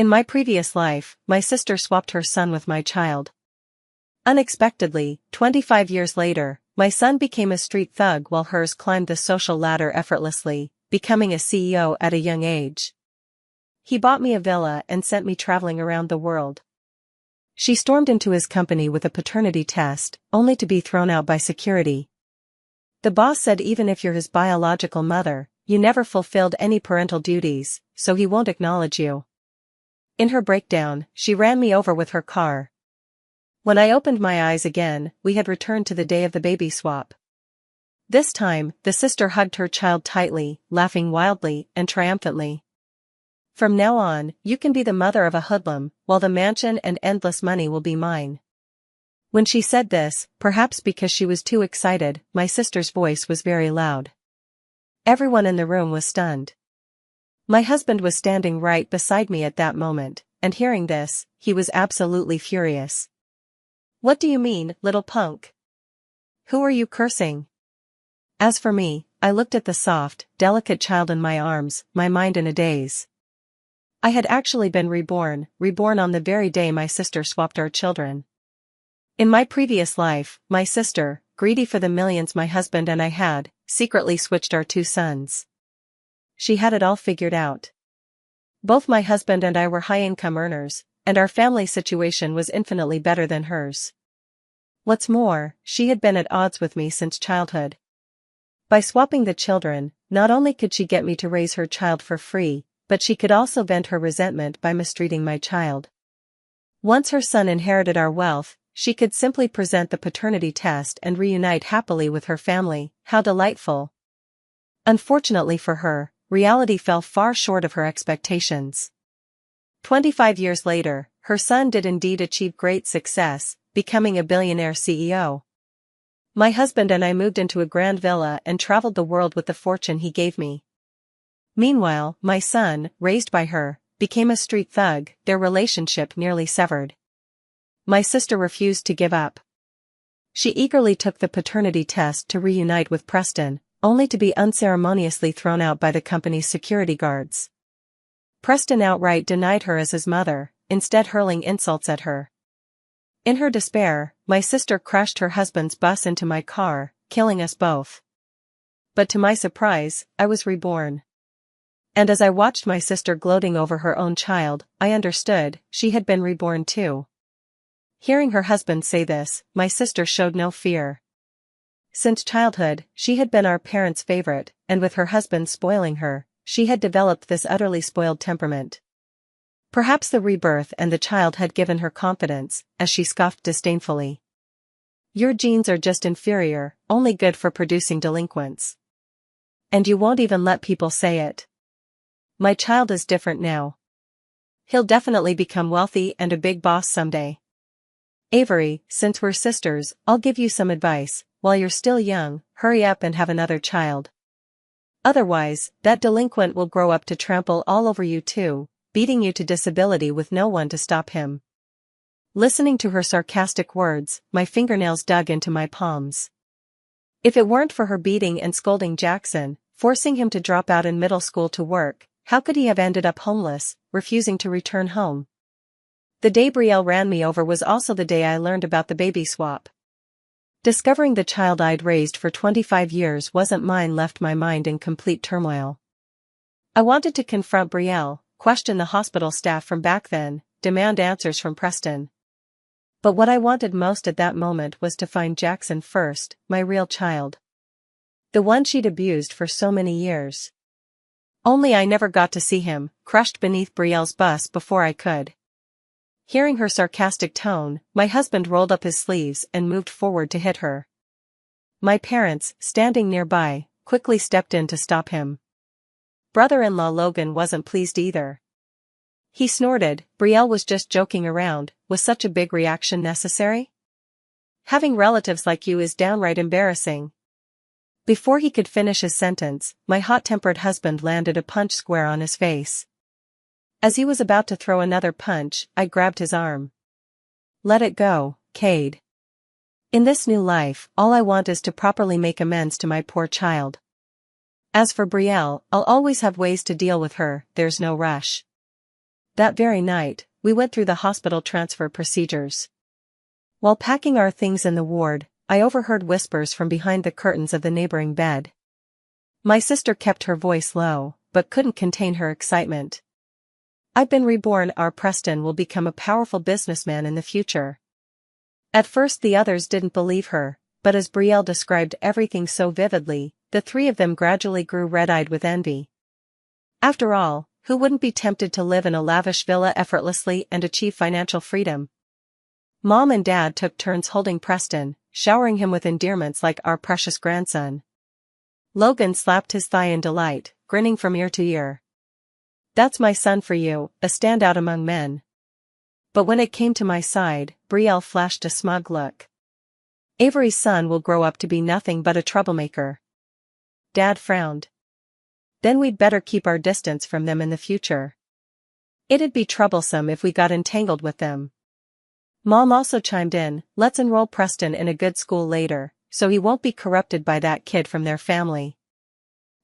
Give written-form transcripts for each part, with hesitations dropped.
In my previous life, my sister swapped her son with my child. Unexpectedly, 25 years later, my son became a street thug while hers climbed the social ladder effortlessly, becoming a CEO at a young age. He bought me a villa and sent me traveling around the world. She stormed into his company with a paternity test, only to be thrown out by security. The boss said even if you're his biological mother, you never fulfilled any parental duties, so he won't acknowledge you. In her breakdown, she ran me over with her car. When I opened my eyes again, we had returned to the day of the baby swap. This time, the sister hugged her child tightly, laughing wildly and triumphantly. From now on, you can be the mother of a hoodlum, while the mansion and endless money will be mine. When she said this, perhaps because she was too excited, my sister's voice was very loud. Everyone in the room was stunned. My husband was standing right beside me at that moment, and hearing this, he was absolutely furious. "What do you mean, little punk? Who are you cursing?" As for me, I looked at the soft, delicate child in my arms, my mind in a daze. I had actually been reborn on the very day my sister swapped our children. In my previous life, my sister, greedy for the millions my husband and I had, secretly switched our two sons. She had it all figured out. Both my husband and I were high-income earners, and our family situation was infinitely better than hers. What's more, she had been at odds with me since childhood. By swapping the children, not only could she get me to raise her child for free, but she could also vent her resentment by mistreating my child. Once her son inherited our wealth, she could simply present the paternity test and reunite happily with her family. How delightful. Unfortunately for her, reality fell far short of her expectations. 25 years later, her son did indeed achieve great success, becoming a billionaire CEO. My husband and I moved into a grand villa and traveled the world with the fortune he gave me. Meanwhile, my son, raised by her, became a street thug, their relationship nearly severed. My sister refused to give up. She eagerly took the paternity test to reunite with Preston, only to be unceremoniously thrown out by the company's security guards. Preston outright denied her as his mother, instead hurling insults at her. In her despair, my sister crashed her husband's bus into my car, killing us both. But to my surprise, I was reborn. And as I watched my sister gloating over her own child, I understood, she had been reborn too. Hearing her husband say this, my sister showed no fear. Since childhood, she had been our parents' favorite, and with her husband spoiling her, she had developed this utterly spoiled temperament. Perhaps the rebirth and the child had given her confidence, as she scoffed disdainfully. "Your genes are just inferior, only good for producing delinquents. And you won't even let people say it. My child is different now. He'll definitely become wealthy and a big boss someday. Avery, since we're sisters, I'll give you some advice. While you're still young, hurry up and have another child. Otherwise, that delinquent will grow up to trample all over you too, beating you to disability with no one to stop him." Listening to her sarcastic words, my fingernails dug into my palms. If it weren't for her beating and scolding Jackson, forcing him to drop out in middle school to work, how could he have ended up homeless, refusing to return home? The day Brielle ran me over was also the day I learned about the baby swap. Discovering the child I'd raised for 25 years wasn't mine left my mind in complete turmoil. I wanted to confront Brielle, question the hospital staff from back then, demand answers from Preston. But what I wanted most at that moment was to find Jackson first, my real child. The one she'd abused for so many years. Only I never got to see him, crushed beneath Brielle's bus before I could. Hearing her sarcastic tone, my husband rolled up his sleeves and moved forward to hit her. My parents, standing nearby, quickly stepped in to stop him. Brother-in-law Logan wasn't pleased either. He snorted, "Brielle was just joking around, was such a big reaction necessary? Having relatives like you is downright embarrassing." Before he could finish his sentence, my hot-tempered husband landed a punch square on his face. As he was about to throw another punch, I grabbed his arm. "Let it go, Cade. In this new life, all I want is to properly make amends to my poor child. As for Brielle, I'll always have ways to deal with her, there's no rush." That very night, we went through the hospital transfer procedures. While packing our things in the ward, I overheard whispers from behind the curtains of the neighboring bed. My sister kept her voice low, but couldn't contain her excitement. "I've been reborn. Our Preston will become a powerful businessman in the future." At first the others didn't believe her, but as Brielle described everything so vividly, the three of them gradually grew red-eyed with envy. After all, who wouldn't be tempted to live in a lavish villa effortlessly and achieve financial freedom? Mom and Dad took turns holding Preston, showering him with endearments like "our precious grandson." Logan slapped his thigh in delight, grinning from ear to ear. "That's my son for you, a standout among men." But when it came to my side, Brielle flashed a smug look. "Avery's son will grow up to be nothing but a troublemaker." Dad frowned. "Then we'd better keep our distance from them in the future. It'd be troublesome if we got entangled with them." Mom also chimed in, "Let's enroll Preston in a good school later, so he won't be corrupted by that kid from their family."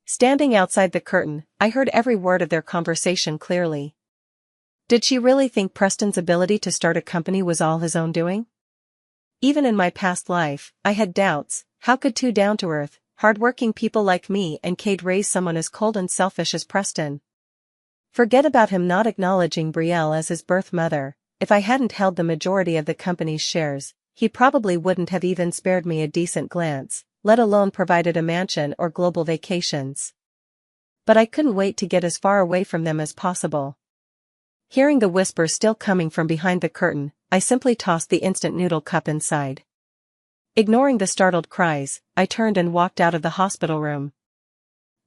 Standing outside the curtain, I heard every word of their conversation clearly. Did she really think Preston's ability to start a company was all his own doing? Even in my past life, I had doubts. How could two down-to-earth, hard-working people like me and Cade raise someone as cold and selfish as Preston? Forget about him not acknowledging Brielle as his birth mother. If I hadn't held the majority of the company's shares, he probably wouldn't have even spared me a decent glance, let alone provided a mansion or global vacations. But I couldn't wait to get as far away from them as possible. Hearing the whisper still coming from behind the curtain, I simply tossed the instant noodle cup inside. Ignoring the startled cries, I turned and walked out of the hospital room.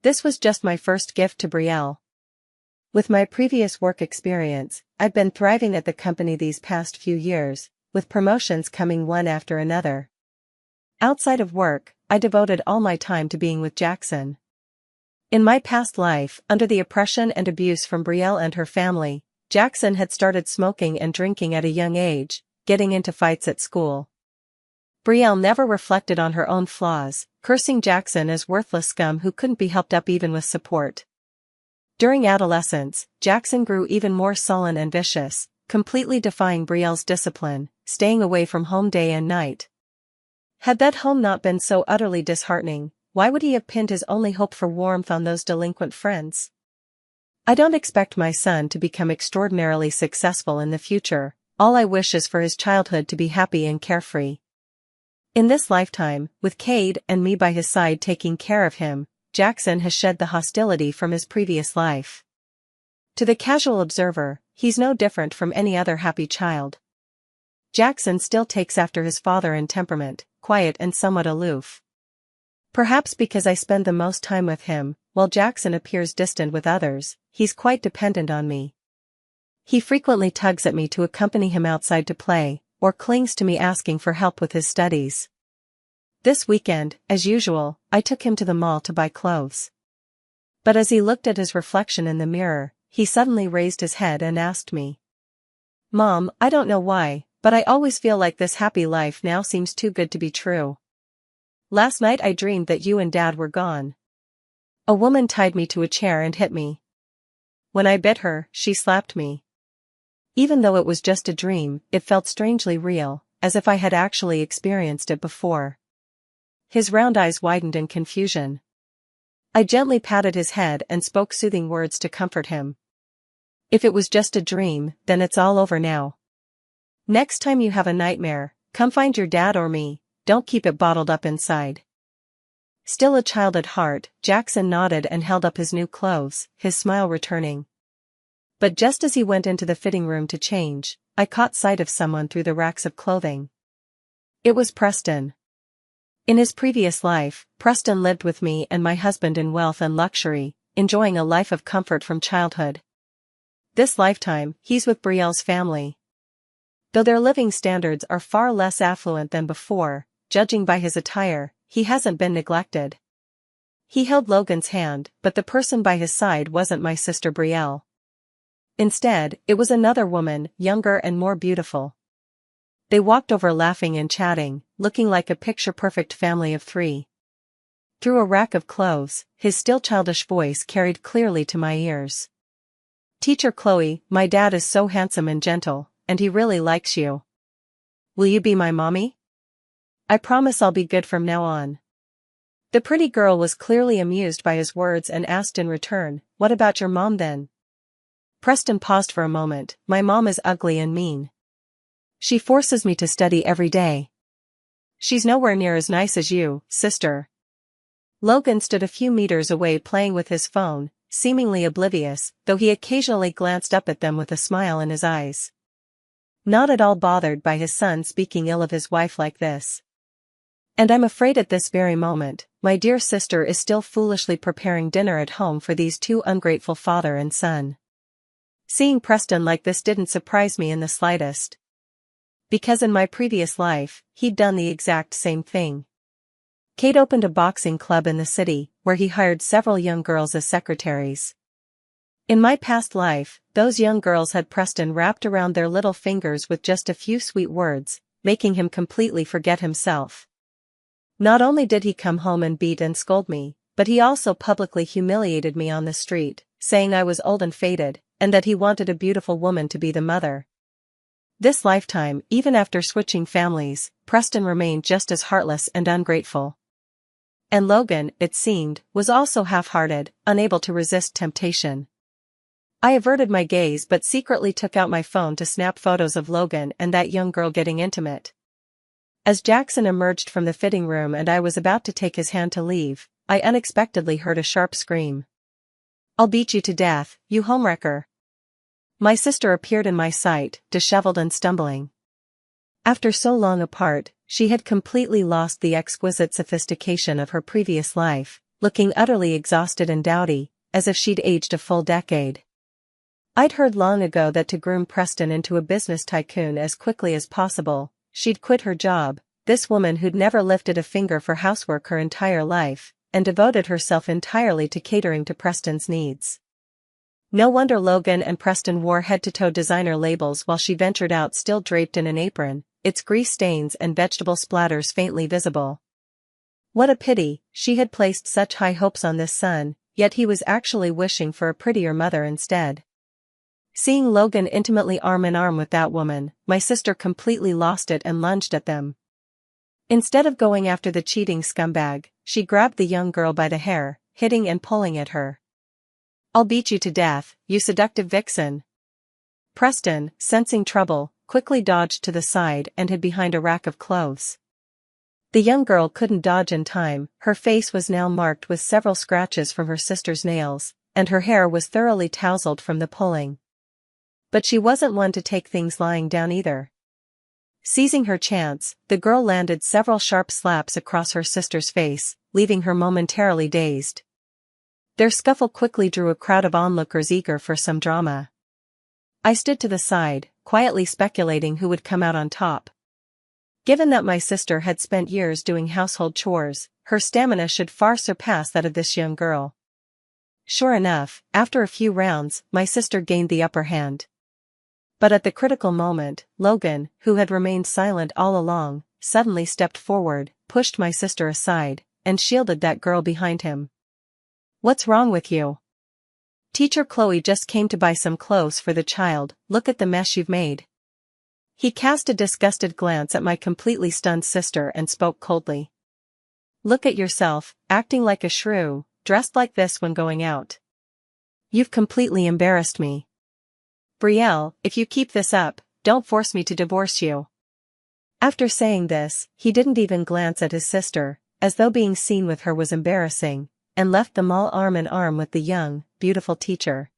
This was just my first gift to Brielle. With my previous work experience, I'd been thriving at the company these past few years, with promotions coming one after another. Outside of work, I devoted all my time to being with Jackson. In my past life, under the oppression and abuse from Brielle and her family, Jackson had started smoking and drinking at a young age, getting into fights at school. Brielle never reflected on her own flaws, cursing Jackson as worthless scum who couldn't be helped up even with support. During adolescence, Jackson grew even more sullen and vicious, completely defying Brielle's discipline, staying away from home day and night. Had that home not been so utterly disheartening, why would he have pinned his only hope for warmth on those delinquent friends? I don't expect my son to become extraordinarily successful in the future. All I wish is for his childhood to be happy and carefree. In this lifetime, with Cade and me by his side taking care of him, Jackson has shed the hostility from his previous life. To the casual observer, he's no different from any other happy child. Jackson still takes after his father in temperament, quiet and somewhat aloof. Perhaps because I spend the most time with him, while Jackson appears distant with others, he's quite dependent on me. He frequently tugs at me to accompany him outside to play, or clings to me asking for help with his studies. This weekend, as usual, I took him to the mall to buy clothes. But as he looked at his reflection in the mirror, he suddenly raised his head and asked me, "Mom, I don't know why, but I always feel like this happy life now seems too good to be true. Last night I dreamed that you and Dad were gone." A woman tied me to a chair and hit me. When I bit her, she slapped me. Even though it was just a dream, it felt strangely real, as if I had actually experienced it before. His round eyes widened in confusion. I gently patted his head and spoke soothing words to comfort him. "If it was just a dream, then it's all over now. Next time you have a nightmare, come find your dad or me, don't keep it bottled up inside." Still a child at heart, Jackson nodded and held up his new clothes, his smile returning. But just as he went into the fitting room to change, I caught sight of someone through the racks of clothing. It was Preston. In his previous life, Preston lived with me and my husband in wealth and luxury, enjoying a life of comfort from childhood. This lifetime, he's with Brielle's family. Though their living standards are far less affluent than before, judging by his attire, he hasn't been neglected. He held Logan's hand, but the person by his side wasn't my sister Brielle. Instead, it was another woman, younger and more beautiful. They walked over laughing and chatting, looking like a picture-perfect family of three. Through a rack of clothes, his still childish voice carried clearly to my ears. Teacher Chloe, my dad is so handsome and gentle, and he really likes you. Will you be my mommy? I promise I'll be good from now on. The pretty girl was clearly amused by his words and asked in return, what about your mom then? Preston paused for a moment. My mom is ugly and mean. She forces me to study every day. She's nowhere near as nice as you, sister. Logan stood a few meters away playing with his phone, seemingly oblivious, though he occasionally glanced up at them with a smile in his eyes. Not at all bothered by his son speaking ill of his wife like this. And I'm afraid at this very moment, my dear sister is still foolishly preparing dinner at home for these two ungrateful father and son. Seeing Preston like this didn't surprise me in the slightest. Because in my previous life, he'd done the exact same thing. Kate opened a boxing club in the city, where he hired several young girls as secretaries. In my past life, those young girls had Preston wrapped around their little fingers with just a few sweet words, making him completely forget himself. Not only did he come home and beat and scold me, but he also publicly humiliated me on the street, saying I was old and faded, and that he wanted a beautiful woman to be the mother. This lifetime, even after switching families, Preston remained just as heartless and ungrateful. And Logan, it seemed, was also half-hearted, unable to resist temptation. I averted my gaze but secretly took out my phone to snap photos of Logan and that young girl getting intimate. As Jackson emerged from the fitting room and I was about to take his hand to leave, I unexpectedly heard a sharp scream. I'll beat you to death, you homewrecker. My sister appeared in my sight, disheveled and stumbling. After so long apart, she had completely lost the exquisite sophistication of her previous life, looking utterly exhausted and dowdy, as if she'd aged a full decade. I'd heard long ago that to groom Preston into a business tycoon as quickly as possible, she'd quit her job, this woman who'd never lifted a finger for housework her entire life, and devoted herself entirely to catering to Preston's needs. No wonder Logan and Preston wore head-to-toe designer labels while she ventured out still draped in an apron, its grease stains and vegetable splatters faintly visible. What a pity, she had placed such high hopes on this son, yet he was actually wishing for a prettier mother instead. Seeing Logan intimately arm in arm with that woman, my sister completely lost it and lunged at them. Instead of going after the cheating scumbag, she grabbed the young girl by the hair, hitting and pulling at her. I'll beat you to death, you seductive vixen. Preston, sensing trouble, quickly dodged to the side and hid behind a rack of clothes. The young girl couldn't dodge in time, her face was now marked with several scratches from her sister's nails, and her hair was thoroughly tousled from the pulling. But she wasn't one to take things lying down either. Seizing her chance, the girl landed several sharp slaps across her sister's face, leaving her momentarily dazed. Their scuffle quickly drew a crowd of onlookers eager for some drama. I stood to the side, quietly speculating who would come out on top. Given that my sister had spent years doing household chores, her stamina should far surpass that of this young girl. Sure enough, after a few rounds, my sister gained the upper hand. But at the critical moment, Logan, who had remained silent all along, suddenly stepped forward, pushed my sister aside, and shielded that girl behind him. What's wrong with you? Teacher Chloe just came to buy some clothes for the child, look at the mess you've made. He cast a disgusted glance at my completely stunned sister and spoke coldly. Look at yourself, acting like a shrew, dressed like this when going out. You've completely embarrassed me. Brielle, if you keep this up, don't force me to divorce you. After saying this, he didn't even glance at his sister, as though being seen with her was embarrassing, and left them all arm in arm with the young, beautiful teacher.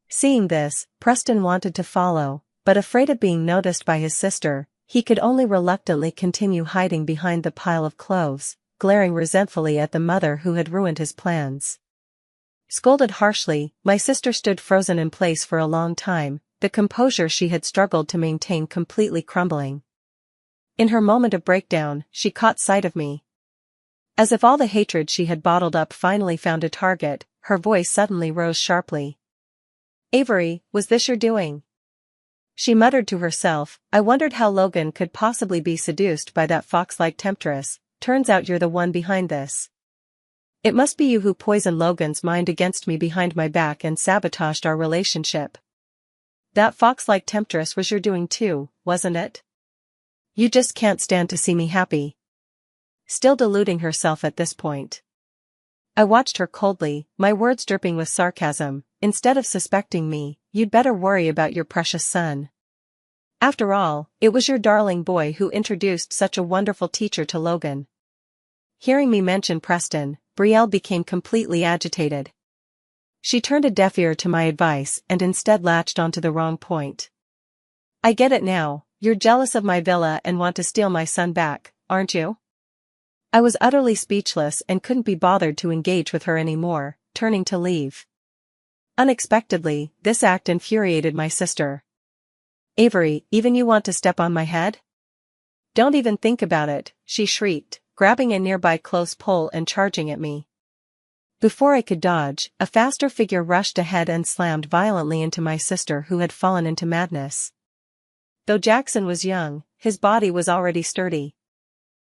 Seeing this, Preston wanted to follow, but afraid of being noticed by his sister, he could only reluctantly continue hiding behind the pile of clothes, glaring resentfully at the mother who had ruined his plans. Scolded harshly, my sister stood frozen in place for a long time, the composure she had struggled to maintain completely crumbling. In her moment of breakdown, she caught sight of me. As if all the hatred she had bottled up finally found a target, her voice suddenly rose sharply. Avery, was this your doing? She muttered to herself, I wondered how Logan could possibly be seduced by that fox-like temptress, turns out you're the one behind this. It must be you who poisoned Logan's mind against me behind my back and sabotaged our relationship. That fox-like temptress was your doing too, wasn't it? You just can't stand to see me happy. Still deluding herself at this point. I watched her coldly, my words dripping with sarcasm. Instead of suspecting me, you'd better worry about your precious son. After all, it was your darling boy who introduced such a wonderful teacher to Logan. Hearing me mention Preston, Brielle became completely agitated. She turned a deaf ear to my advice and instead latched onto the wrong point. I get it now, you're jealous of my villa and want to steal my son back, aren't you? I was utterly speechless and couldn't be bothered to engage with her anymore, turning to leave. Unexpectedly, this act infuriated my sister. Avery, even you want to step on my head? Don't even think about it, she shrieked, grabbing a nearby close pole and charging at me. Before I could dodge, a faster figure rushed ahead and slammed violently into my sister who had fallen into madness. Though Jackson was young, his body was already sturdy.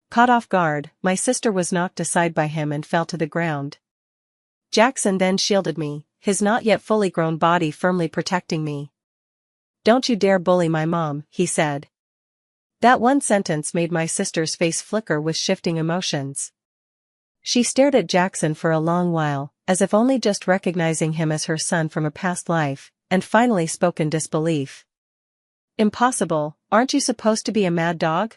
Caught off guard, my sister was knocked aside by him and fell to the ground. Jackson then shielded me, his not yet fully grown body firmly protecting me. Don't you dare bully my mom, he said. That one sentence made my sister's face flicker with shifting emotions. She stared at Jackson for a long while, as if only just recognizing him as her son from a past life, and finally spoke in disbelief. Impossible, aren't you supposed to be a mad dog?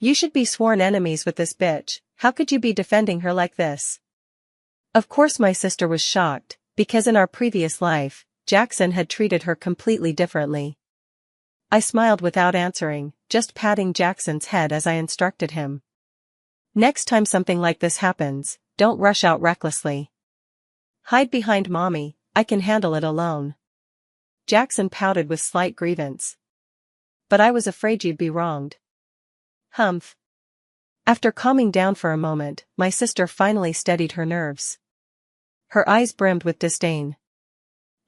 You should be sworn enemies with this bitch, how could you be defending her like this? Of course my sister was shocked, because in our previous life, Jackson had treated her completely differently. I smiled without answering, just patting Jackson's head as I instructed him. Next time something like this happens, don't rush out recklessly. Hide behind mommy, I can handle it alone. Jackson pouted with slight grievance. But I was afraid you'd be wronged. Humph. After calming down for a moment, my sister finally steadied her nerves. Her eyes brimmed with disdain.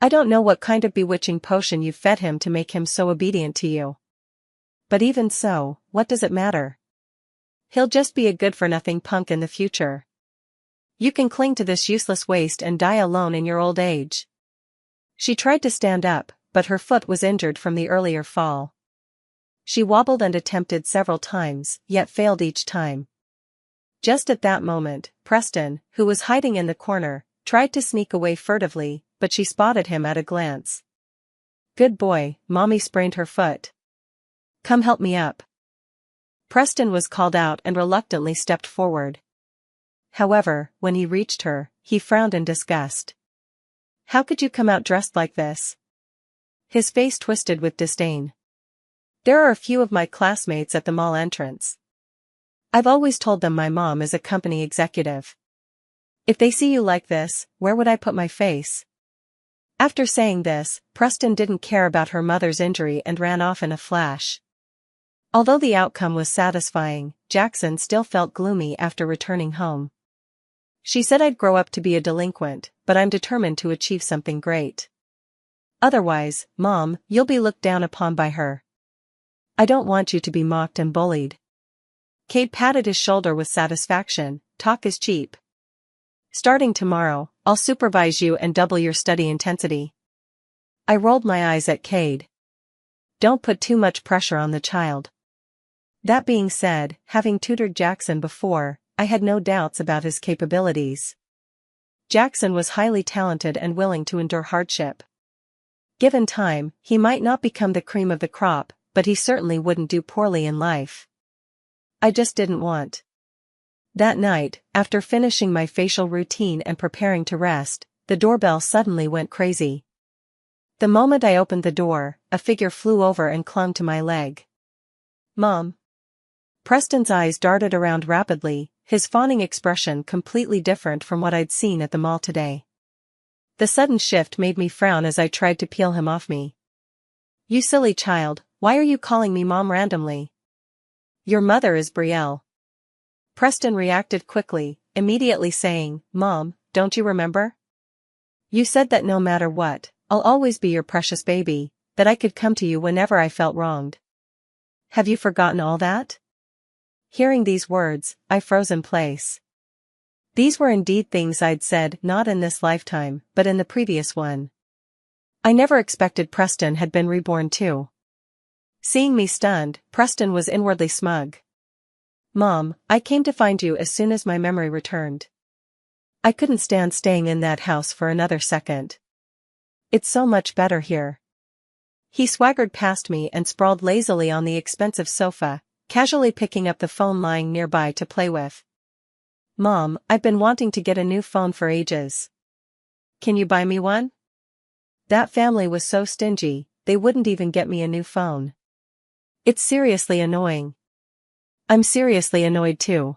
I don't know what kind of bewitching potion you've fed him to make him so obedient to you. But even so, what does it matter? He'll just be a good-for-nothing punk in the future. You can cling to this useless waste and die alone in your old age. She tried to stand up, but her foot was injured from the earlier fall. She wobbled and attempted several times, yet failed each time. Just at that moment, Preston, who was hiding in the corner, tried to sneak away furtively, but she spotted him at a glance. Good boy, mommy sprained her foot. Come help me up. Preston was called out and reluctantly stepped forward. However, when he reached her, he frowned in disgust. How could you come out dressed like this? His face twisted with disdain. There are a few of my classmates at the mall entrance. I've always told them my mom is a company executive. If they see you like this, where would I put my face? After saying this, Preston didn't care about her mother's injury and ran off in a flash. Although the outcome was satisfying, Jackson still felt gloomy after returning home. She said I'd grow up to be a delinquent, but I'm determined to achieve something great. Otherwise, Mom, you'll be looked down upon by her. I don't want you to be mocked and bullied. Cade patted his shoulder with satisfaction. Talk is cheap. Starting tomorrow, I'll supervise you and double your study intensity. I rolled my eyes at Cade. Don't put too much pressure on the child. That being said, having tutored Jackson before, I had no doubts about his capabilities. Jackson was highly talented and willing to endure hardship. Given time, he might not become the cream of the crop, but he certainly wouldn't do poorly in life. I just didn't want. That night, after finishing my facial routine and preparing to rest, the doorbell suddenly went crazy. The moment I opened the door, a figure flew over and clung to my leg. Mom. Preston's eyes darted around rapidly, his fawning expression completely different from what I'd seen at the mall today. The sudden shift made me frown as I tried to peel him off me. You silly child, why are you calling me Mom randomly? Your mother is Brielle. Preston reacted quickly, immediately saying, Mom, don't you remember? You said that no matter what, I'll always be your precious baby, that I could come to you whenever I felt wronged. Have you forgotten all that? Hearing these words, I froze in place. These were indeed things I'd said not in this lifetime, but in the previous one. I never expected Preston had been reborn too. Seeing me stunned, Preston was inwardly smug. Mom, I came to find you as soon as my memory returned. I couldn't stand staying in that house for another second. It's so much better here. He swaggered past me and sprawled lazily on the expensive sofa, casually picking up the phone lying nearby to play with. Mom, I've been wanting to get a new phone for ages. Can you buy me one? That family was so stingy, they wouldn't even get me a new phone. It's seriously annoying. I'm seriously annoyed too.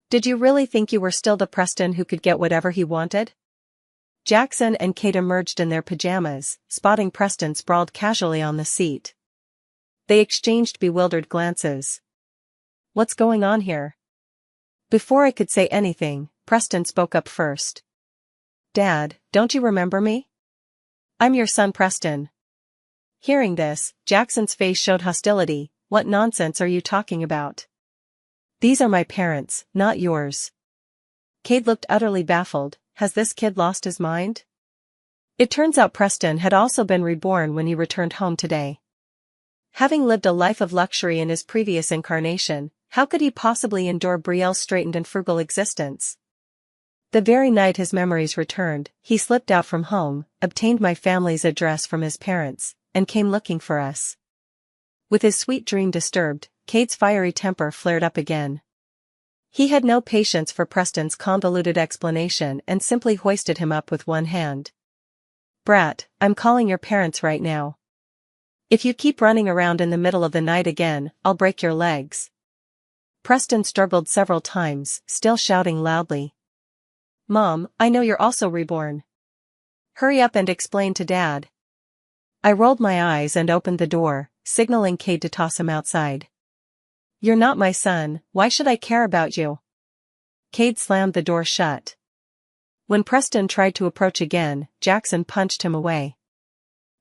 Did you really think you were still the Preston who could get whatever he wanted? Jackson and Kate emerged in their pajamas, spotting Preston sprawled casually on the seat. They exchanged bewildered glances. What's going on here? Before I could say anything, Preston spoke up first. Dad, don't you remember me? I'm your son Preston. Hearing this, Jackson's face showed hostility. What nonsense are you talking about? These are my parents, not yours. Kate looked utterly baffled. Has this kid lost his mind? It turns out Preston had also been reborn when he returned home today. Having lived a life of luxury in his previous incarnation, how could he possibly endure Brielle's straightened and frugal existence? The very night his memories returned, he slipped out from home, obtained my family's address from his parents, and came looking for us. With his sweet dream disturbed, Kate's fiery temper flared up again. He had no patience for Preston's convoluted explanation and simply hoisted him up with one hand. Brat, I'm calling your parents right now. If you keep running around in the middle of the night again, I'll break your legs. Preston struggled several times, still shouting loudly. Mom, I know you're also reborn. Hurry up and explain to Dad. I rolled my eyes and opened the door, signaling Kate to toss him outside. You're not my son, why should I care about you? Kate slammed the door shut. When Preston tried to approach again, Jackson punched him away.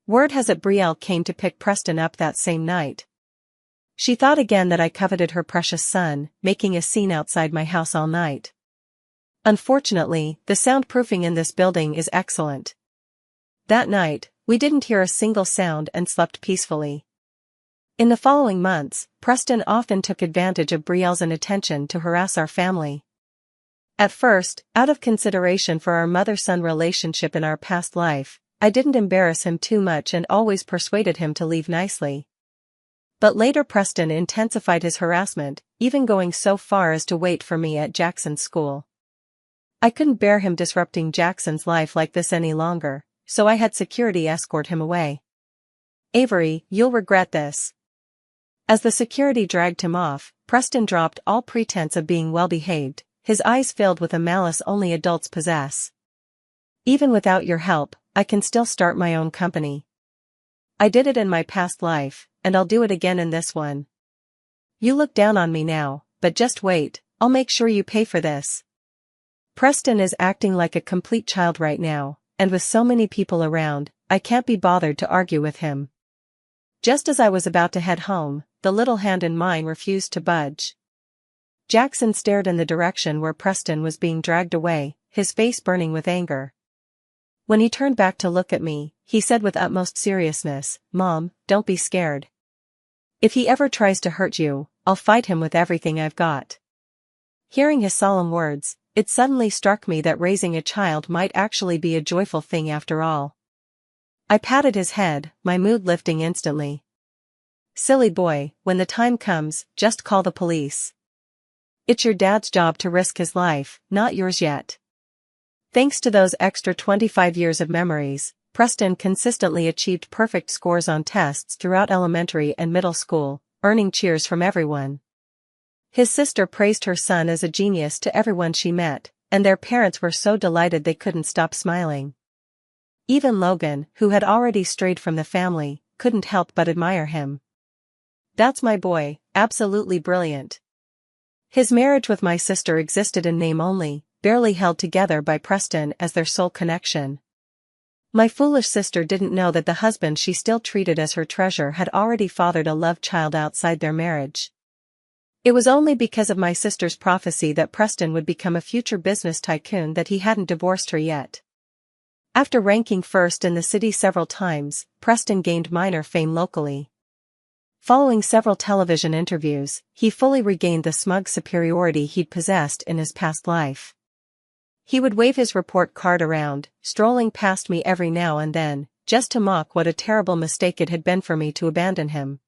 Word has it Brielle came to pick Preston up that same night. She thought again that I coveted her precious son, making a scene outside my house all night. Unfortunately, the soundproofing in this building is excellent. That night, we didn't hear a single sound and slept peacefully. In the following months, Preston often took advantage of Brielle's inattention to harass our family. At first, out of consideration for our mother-son relationship in our past life, I didn't embarrass him too much and always persuaded him to leave nicely. But later Preston intensified his harassment, even going so far as to wait for me at Jackson's school. I couldn't bear him disrupting Jackson's life like this any longer, so I had security escort him away. Avery, you'll regret this. As the security dragged him off, Preston dropped all pretense of being well-behaved, his eyes filled with a malice only adults possess. Even without your help, I can still start my own company. I did it in my past life, and I'll do it again in this one. You look down on me now, but just wait, I'll make sure you pay for this. Preston is acting like a complete child right now, and with so many people around, I can't be bothered to argue with him. Just as I was about to head home, the little hand in mine refused to budge. Jackson stared in the direction where Preston was being dragged away, his face burning with anger. When he turned back to look at me, he said with utmost seriousness, Mom, don't be scared. If he ever tries to hurt you, I'll fight him with everything I've got. Hearing his solemn words, it suddenly struck me that raising a child might actually be a joyful thing after all. I patted his head, my mood lifting instantly. Silly boy, when the time comes, just call the police. It's your dad's job to risk his life, not yours yet. Thanks to those extra 25 years of memories, Preston consistently achieved perfect scores on tests throughout elementary and middle school, earning cheers from everyone. His sister praised her son as a genius to everyone she met, and their parents were so delighted they couldn't stop smiling. Even Logan, who had already strayed from the family, couldn't help but admire him. That's my boy, absolutely brilliant. His marriage with my sister existed in name only, barely held together by Preston as their sole connection. My foolish sister didn't know that the husband she still treated as her treasure had already fathered a love child outside their marriage. It was only because of my sister's prophecy that Preston would become a future business tycoon that he hadn't divorced her yet. After ranking first in the city several times, Preston gained minor fame locally. Following several television interviews, he fully regained the smug superiority he'd possessed in his past life. He would wave his report card around, strolling past me every now and then, just to mock what a terrible mistake it had been for me to abandon him.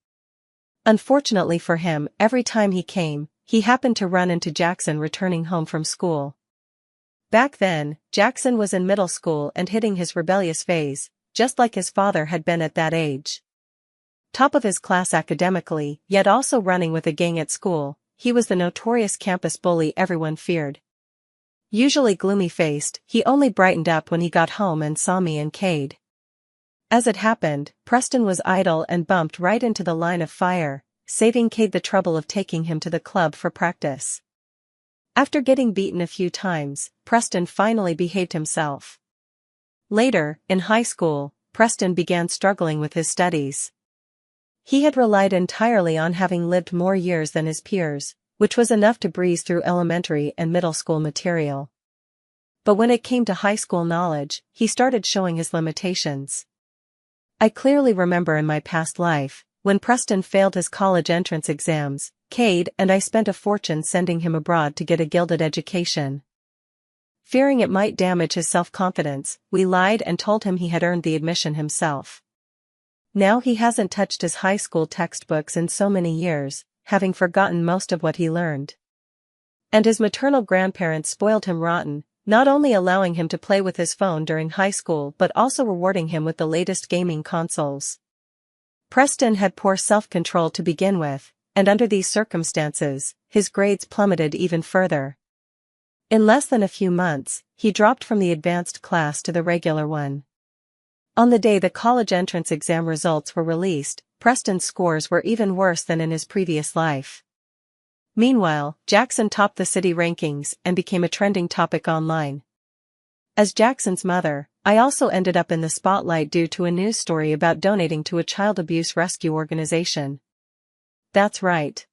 Unfortunately for him, every time he came, he happened to run into Jackson returning home from school. Back then, Jackson was in middle school and hitting his rebellious phase, just like his father had been at that age. Top of his class academically, yet also running with a gang at school, he was the notorious campus bully everyone feared. Usually gloomy-faced, he only brightened up when he got home and saw me and Cade. As it happened, Preston was idle and bumped right into the line of fire, saving Cade the trouble of taking him to the club for practice. After getting beaten a few times, Preston finally behaved himself. Later, in high school, Preston began struggling with his studies. He had relied entirely on having lived more years than his peers, which was enough to breeze through elementary and middle school material. But when it came to high school knowledge, he started showing his limitations. I clearly remember in my past life, when Preston failed his college entrance exams, Cade and I spent a fortune sending him abroad to get a gilded education. Fearing it might damage his self-confidence, we lied and told him he had earned the admission himself. Now he hasn't touched his high school textbooks in so many years, having forgotten most of what he learned. And his maternal grandparents spoiled him rotten, not only allowing him to play with his phone during high school but also rewarding him with the latest gaming consoles. Preston had poor self-control to begin with, and under these circumstances, his grades plummeted even further. In less than a few months, he dropped from the advanced class to the regular one. On the day the college entrance exam results were released, Preston's scores were even worse than in his previous life. Meanwhile, Jackson topped the city rankings and became a trending topic online. As Jackson's mother, I also ended up in the spotlight due to a news story about donating to a child abuse rescue organization. That's right.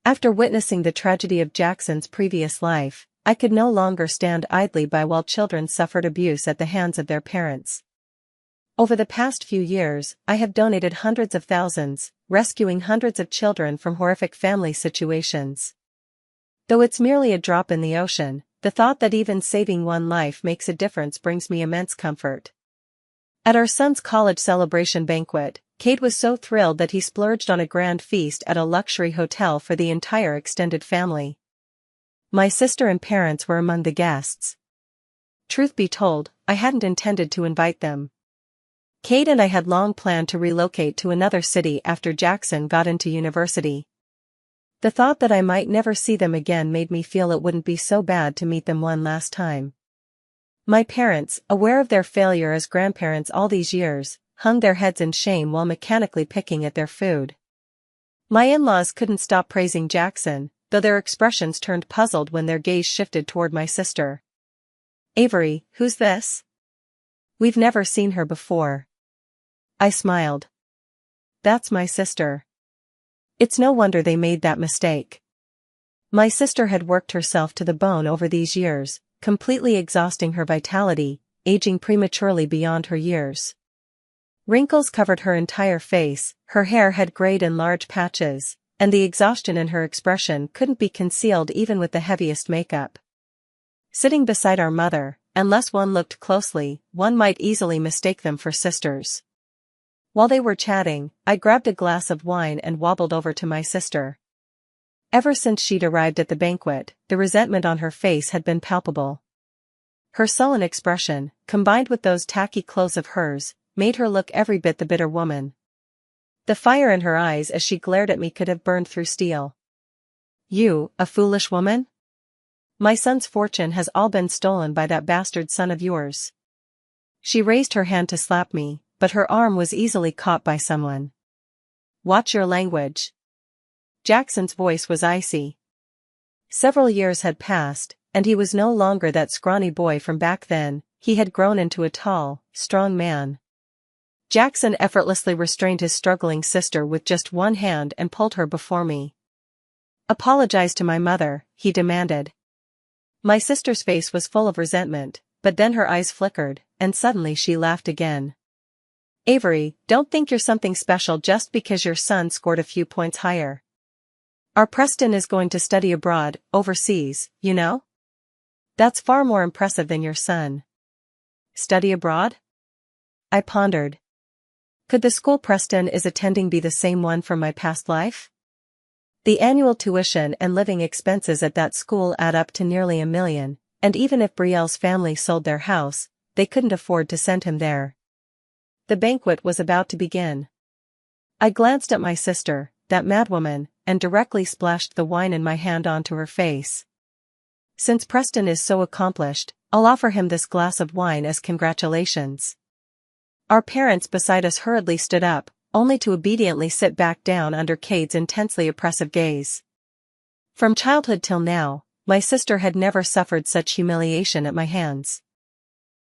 After witnessing the tragedy of Jackson's previous life, I could no longer stand idly by while children suffered abuse at the hands of their parents. Over the past few years, I have donated hundreds of thousands, rescuing hundreds of children from horrific family situations. Though it's merely a drop in the ocean, the thought that even saving one life makes a difference brings me immense comfort. At our son's college celebration banquet, Cade was so thrilled that he splurged on a grand feast at a luxury hotel for the entire extended family. My sister and parents were among the guests. Truth be told, I hadn't intended to invite them. Cade and I had long planned to relocate to another city after Jackson got into university. The thought that I might never see them again made me feel it wouldn't be so bad to meet them one last time. My parents, aware of their failure as grandparents all these years, hung their heads in shame while mechanically picking at their food. My in-laws couldn't stop praising Jackson, though their expressions turned puzzled when their gaze shifted toward my sister. "Avery, who's this? We've never seen her before." I smiled. "That's my sister." It's no wonder they made that mistake. My sister had worked herself to the bone over these years, completely exhausting her vitality, aging prematurely beyond her years. Wrinkles covered her entire face, her hair had grayed in large patches, and the exhaustion in her expression couldn't be concealed even with the heaviest makeup. Sitting beside our mother, unless one looked closely, one might easily mistake them for sisters. While they were chatting, I grabbed a glass of wine and wobbled over to my sister. Ever since she'd arrived at the banquet, the resentment on her face had been palpable. Her sullen expression, combined with those tacky clothes of hers, made her look every bit the bitter woman. The fire in her eyes as she glared at me could have burned through steel. "You, a foolish woman? My son's fortune has all been stolen by that bastard son of yours." She raised her hand to slap me, but her arm was easily caught by someone. "Watch your language." Jackson's voice was icy. Several years had passed, and he was no longer that scrawny boy from back then, he had grown into a tall, strong man. Jackson effortlessly restrained his struggling sister with just one hand and pulled her before me. Apologize to my mother, he demanded. My sister's face was full of resentment, but then her eyes flickered, and suddenly she laughed again. Avery, don't think you're something special just because your son scored a few points higher. Our Preston is going to study abroad, overseas, you know? That's far more impressive than your son. Study abroad? I pondered. Could the school Preston is attending be the same one from my past life? The annual tuition and living expenses at that school add up to nearly $1 million, and even if Brielle's family sold their house, they couldn't afford to send him there. The banquet was about to begin. I glanced at my sister, that madwoman, and directly splashed the wine in my hand onto her face. Since Preston is so accomplished, I'll offer him this glass of wine as congratulations. Our parents beside us hurriedly stood up, only to obediently sit back down under Cade's intensely oppressive gaze. From childhood till now, my sister had never suffered such humiliation at my hands.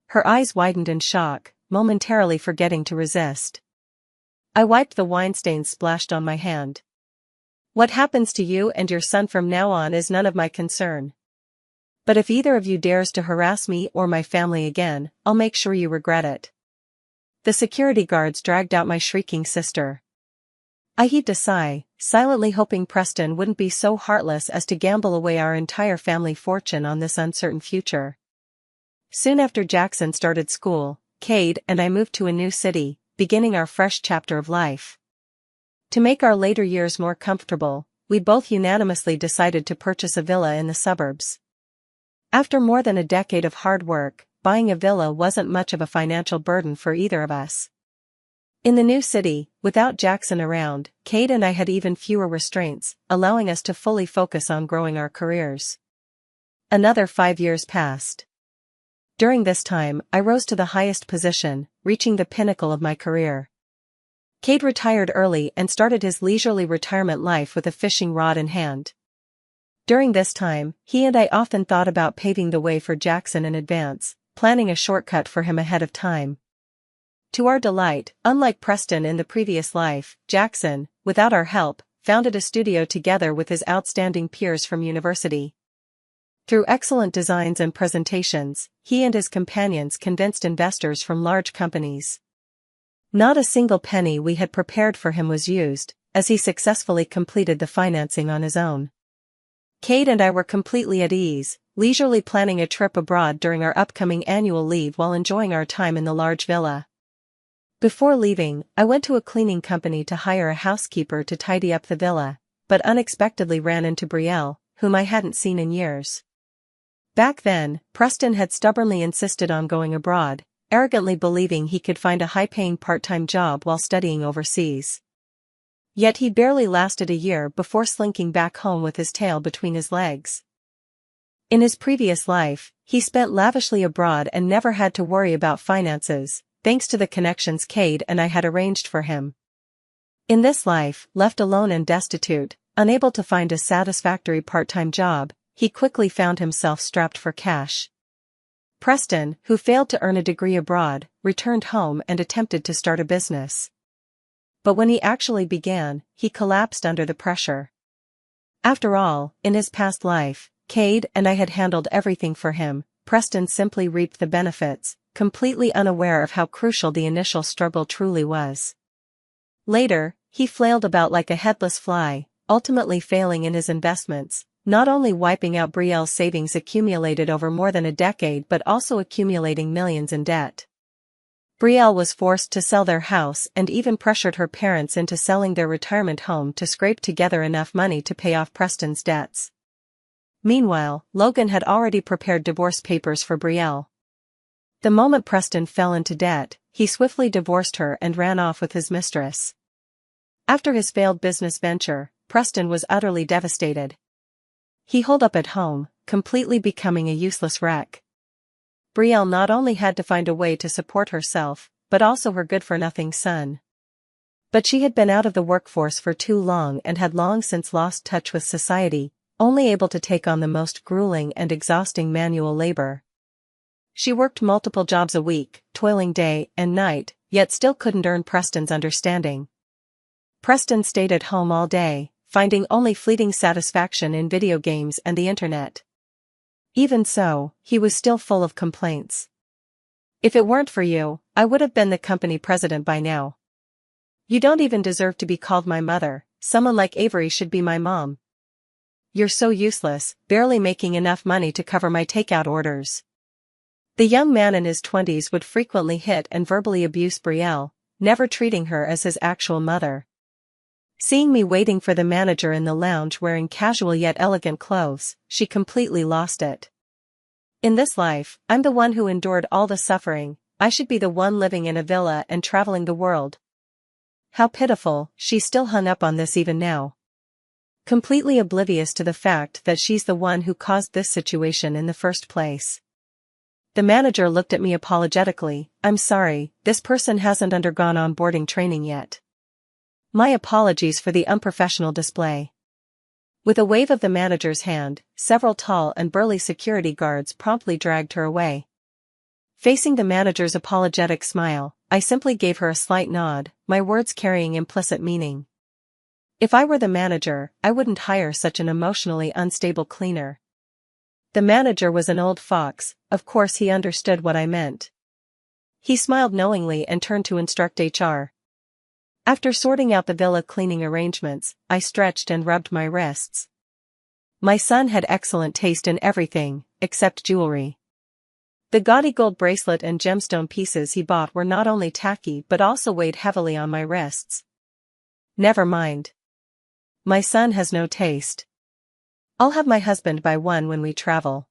Her eyes widened in shock, momentarily forgetting to resist. I wiped the wine stains splashed on my hand. What happens to you and your son from now on is none of my concern. But if either of you dares to harass me or my family again, I'll make sure you regret it. The security guards dragged out my shrieking sister. I heaved a sigh, silently hoping Preston wouldn't be so heartless as to gamble away our entire family fortune on this uncertain future. Soon after Jackson started school, Cade and I moved to a new city, beginning our fresh chapter of life. To make our later years more comfortable, we both unanimously decided to purchase a villa in the suburbs. After more than a decade of hard work, buying a villa wasn't much of a financial burden for either of us. In the new city, without Jackson around, Cade and I had even fewer restraints, allowing us to fully focus on growing our careers. Another 5 years passed. During this time, I rose to the highest position, reaching the pinnacle of my career. Cade retired early and started his leisurely retirement life with a fishing rod in hand. During this time, he and I often thought about paving the way for Jackson in advance, planning a shortcut for him ahead of time. To our delight, unlike Preston in the previous life, Jackson, without our help, founded a studio together with his outstanding peers from university. Through excellent designs and presentations, he and his companions convinced investors from large companies. Not a single penny we had prepared for him was used, as he successfully completed the financing on his own. Cade and I were completely at ease, leisurely planning a trip abroad during our upcoming annual leave while enjoying our time in the large villa. Before leaving, I went to a cleaning company to hire a housekeeper to tidy up the villa, but unexpectedly ran into Brielle, whom I hadn't seen in years. Back then, Preston had stubbornly insisted on going abroad, arrogantly believing he could find a high-paying part-time job while studying overseas. Yet he barely lasted a year before slinking back home with his tail between his legs. In his previous life, he spent lavishly abroad and never had to worry about finances, thanks to the connections Cade and I had arranged for him. In this life, left alone and destitute, unable to find a satisfactory part-time job, he quickly found himself strapped for cash. Preston, who failed to earn a degree abroad, returned home and attempted to start a business. But when he actually began, he collapsed under the pressure. After all, in his past life, Cade and I had handled everything for him. Preston simply reaped the benefits, completely unaware of how crucial the initial struggle truly was. Later, he flailed about like a headless fly, ultimately failing in his investments, not only wiping out Brielle's savings accumulated over more than a decade but also accumulating millions in debt. Brielle was forced to sell their house and even pressured her parents into selling their retirement home to scrape together enough money to pay off Preston's debts. Meanwhile, Logan had already prepared divorce papers for Brielle. The moment Preston fell into debt, he swiftly divorced her and ran off with his mistress. After his failed business venture, Preston was utterly devastated. He holed up at home, completely becoming a useless wreck. Brielle not only had to find a way to support herself, but also her good-for-nothing son. But she had been out of the workforce for too long and had long since lost touch with society, only able to take on the most grueling and exhausting manual labor. She worked multiple jobs a week, toiling day and night, yet still couldn't earn Preston's understanding. Preston stayed at home all day, finding only fleeting satisfaction in video games and the internet. Even so, he was still full of complaints. "If it weren't for you, I would have been the company president by now. You don't even deserve to be called my mother, someone like Avery should be my mom. You're so useless, barely making enough money to cover my takeout orders." The young man in his 20s would frequently hit and verbally abuse Brielle, never treating her as his actual mother. Seeing me waiting for the manager in the lounge wearing casual yet elegant clothes, she completely lost it. "In this life, I'm the one who endured all the suffering, I should be the one living in a villa and traveling the world." How pitiful, she's still hung up on this even now. Completely oblivious to the fact that she's the one who caused this situation in the first place. The manager looked at me apologetically. "I'm sorry, this person hasn't undergone onboarding training yet. My apologies for the unprofessional display." With a wave of the manager's hand, several tall and burly security guards promptly dragged her away. Facing the manager's apologetic smile, I simply gave her a slight nod, my words carrying implicit meaning. If I were the manager, I wouldn't hire such an emotionally unstable cleaner. The manager was an old fox, of course he understood what I meant. He smiled knowingly and turned to instruct HR. After sorting out the villa cleaning arrangements, I stretched and rubbed my wrists. My son had excellent taste in everything, except jewelry. The gaudy gold bracelet and gemstone pieces he bought were not only tacky but also weighed heavily on my wrists. Never mind. My son has no taste. I'll have my husband buy one when we travel.